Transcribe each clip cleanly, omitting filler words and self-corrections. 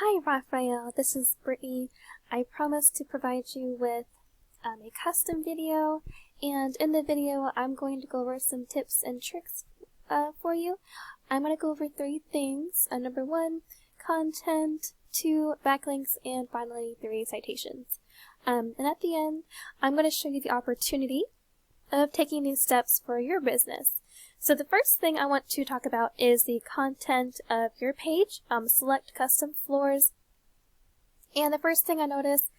Hi Raphael, this is Brittany. I promised to provide you with a custom video, and in the video I'm going to go over some tips and tricks for you. I'm going to go over 3 things. Number 1, content, 2, backlinks, and finally 3, citations. And at the end, I'm going to show you the opportunity of taking these steps for your business. So the first thing I want to talk about is the content of your page. Select custom floors. And the first thing I noticed,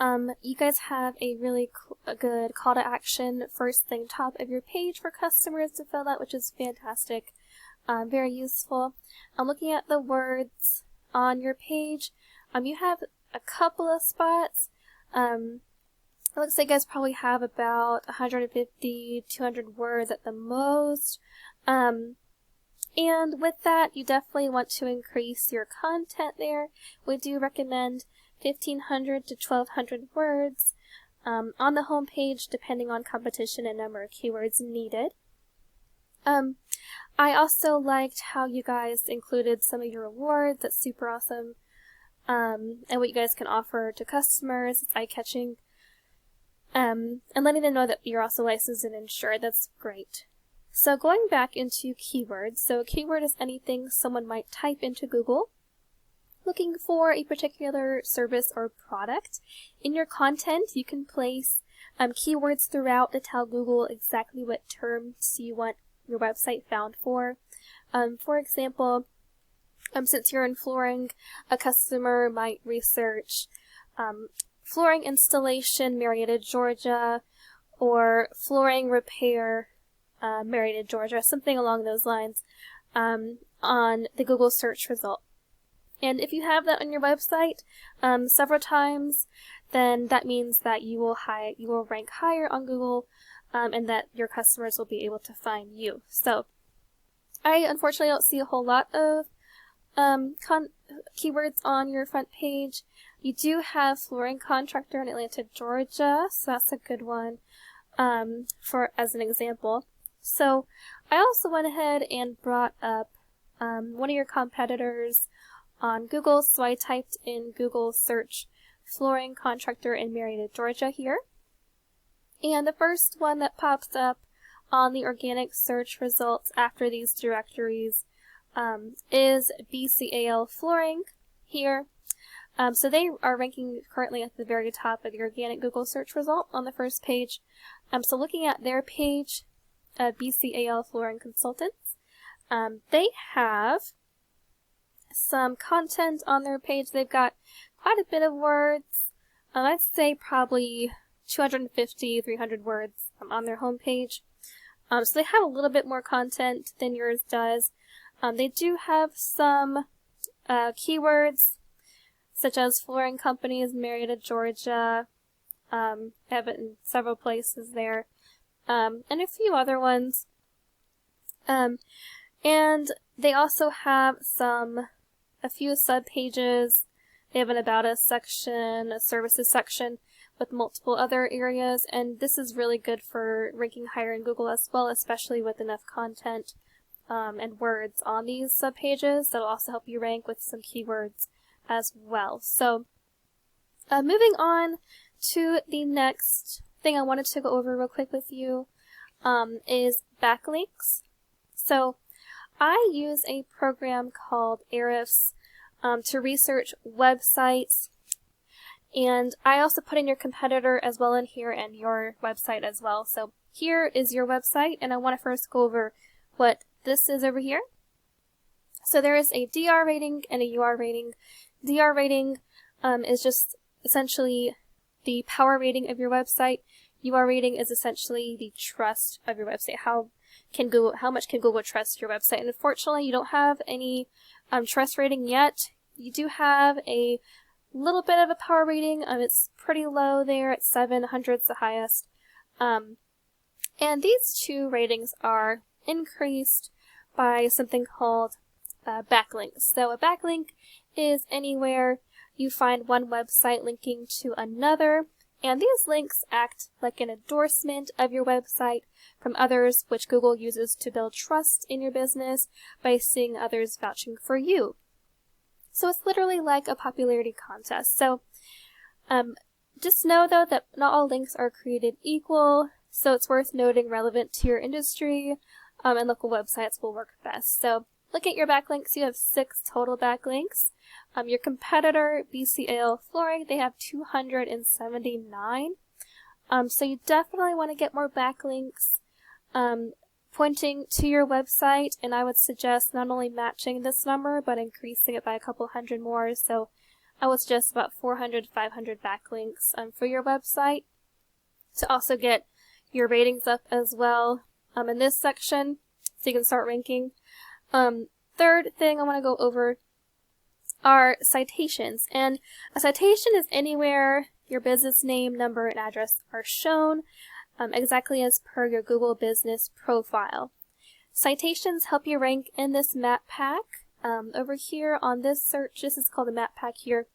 you guys have a really good call to action first thing top of your page for customers to fill out, which is fantastic. Very useful. I'm looking at the words on your page. You have a couple of spots. It looks like you guys probably have about 150, 200 words at the most. And with that, you definitely want to increase your content there. We do recommend 1,500 to 1,200 words on the home page, depending on competition and number of keywords needed. I also liked how you guys included some of your rewards. That's super awesome. And what you guys can offer to customers. It's eye-catching. And letting them know that you're also licensed and insured. That's great. So going back into keywords. So a keyword is anything someone might type into Google looking for a particular service or product. In your content, you can place keywords throughout to tell Google exactly what terms you want your website found for. For example, since you're in flooring, a customer might research flooring installation, Marietta, Georgia, or flooring repair, Marietta, Georgia, something along those lines, on the Google search result. And if you have that on your website several times, then that means that you will rank higher on Google, and that your customers will be able to find you. So I unfortunately don't see a whole lot of keywords on your front page. You do have flooring contractor in Atlanta, Georgia, so that's a good one as an example. So I also went ahead and brought up one of your competitors on Google. So I typed in Google search flooring contractor in Marietta, Georgia here. And the first one that pops up on the organic search results after these directories is BCAL flooring here. So they are ranking currently at the very top of the organic Google search result on the first page. So looking at their page, BCAL Flooring Consultants, they have some content on their page. They've got quite a bit of words. I'd say probably 250, 300 words on their homepage. So they have a little bit more content than yours does. They do have some keywords, such as flooring companies, Marietta, Georgia. Have it in several places there, and a few other ones. And they also have a few sub-pages. They have an About Us section, a Services section, with multiple other areas, and this is really good for ranking higher in Google as well, especially with enough content and words on these sub-pages. That'll also help you rank with some keywords as well. So moving on to the next thing I wanted to go over real quick with you is backlinks. So I use a program called Ahrefs to research websites, and I also put in your competitor as well in here and your website as well. So here is your website, and I want to first go over what this is over here. So there is a DR rating and a UR rating. DR rating is just essentially the power rating of your website. UR rating is essentially the trust of your website. How much can Google trust your website? And unfortunately, you don't have any trust rating yet. You do have a little bit of a power rating. It's pretty low there at 700's the highest. And these 2 ratings are increased by something called backlinks. So a backlink is anywhere you find one website linking to another, and these links act like an endorsement of your website from others, which Google uses to build trust in your business by seeing others vouching for you. So it's literally like a popularity contest. So just know though that not all links are created equal, so it's worth noting relevant to your industry, and local websites will work best. So look at your backlinks. You have 6 total backlinks. Your competitor, BCAL Flooring, they have 279. So you definitely want to get more backlinks pointing to your website, and I would suggest not only matching this number, but increasing it by a couple hundred more. So I would suggest about 400 to 500 backlinks for your website to also get your ratings up as well in this section, so you can start ranking. Third thing I want to go over are citations. And a citation is anywhere your business name, number, and address are shown, exactly as per your Google Business profile. Citations help you rank in this map pack. Over here on this search, this is called the map pack here.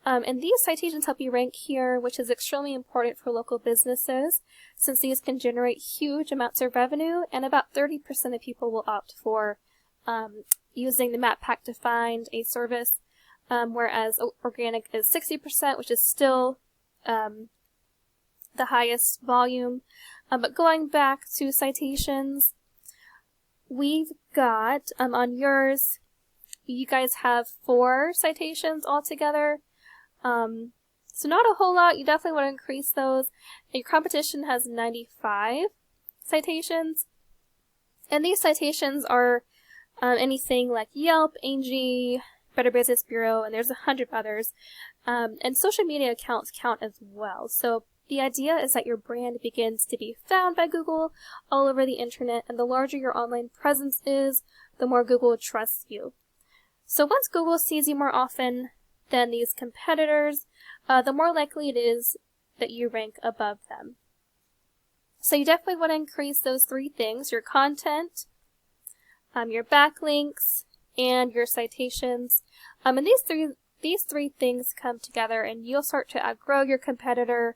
And these citations help you rank here, which is extremely important for local businesses, since these can generate huge amounts of revenue, and about 30% of people will opt for using the map pack to find a service, whereas organic is 60%, which is still the highest volume. But going back to citations, we've got, on yours, you guys have 4 citations altogether. So not a whole lot. You definitely want to increase those. And your competition has 95 citations. And these citations are anything like Yelp, Angie, Better Business Bureau, and there's 100 others. And social media accounts count as well. So the idea is that your brand begins to be found by Google all over the internet, and the larger your online presence is, the more Google trusts you. So once Google sees you more often than these competitors, the more likely it is that you rank above them. So you definitely want to increase those 3 things: your content, your backlinks, and your citations. And these three things come together, and you'll start to outgrow your competitor.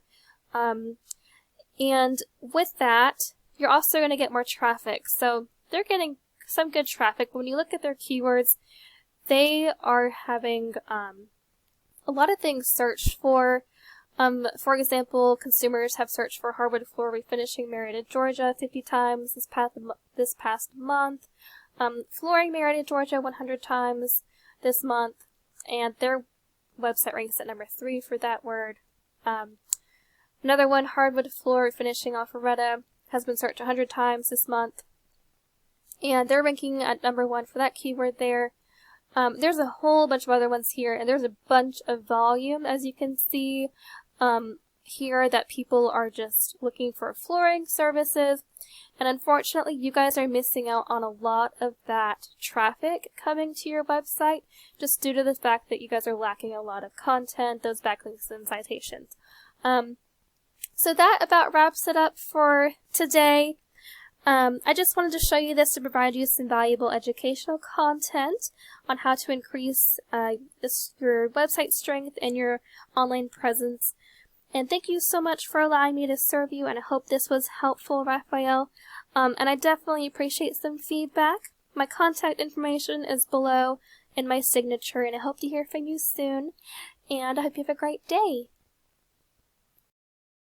And with that, you're also going to get more traffic. So they're getting some good traffic. When you look at their keywords, they are having a lot of things searched for. For example, consumers have searched for hardwood floor refinishing Marietta, Georgia 50 times this past month. Flooring Marietta, Georgia 100 times this month, and their website ranks at number 3 for that word. Another one, hardwood floor refinishing Alpharetta, has been searched 100 times this month, and they're ranking at number 1 for that keyword there. There's a whole bunch of other ones here, and there's a bunch of volume, as you can see here, that people are just looking for flooring services. And unfortunately, you guys are missing out on a lot of that traffic coming to your website, just due to the fact that you guys are lacking a lot of content, those backlinks and citations. So that about wraps it up for today. I just wanted to show you this to provide you some valuable educational content on how to increase your website strength and your online presence. And thank you so much for allowing me to serve you, and I hope this was helpful, Raphael. And I definitely appreciate some feedback. My contact information is below in my signature, and I hope to hear from you soon. And I hope you have a great day.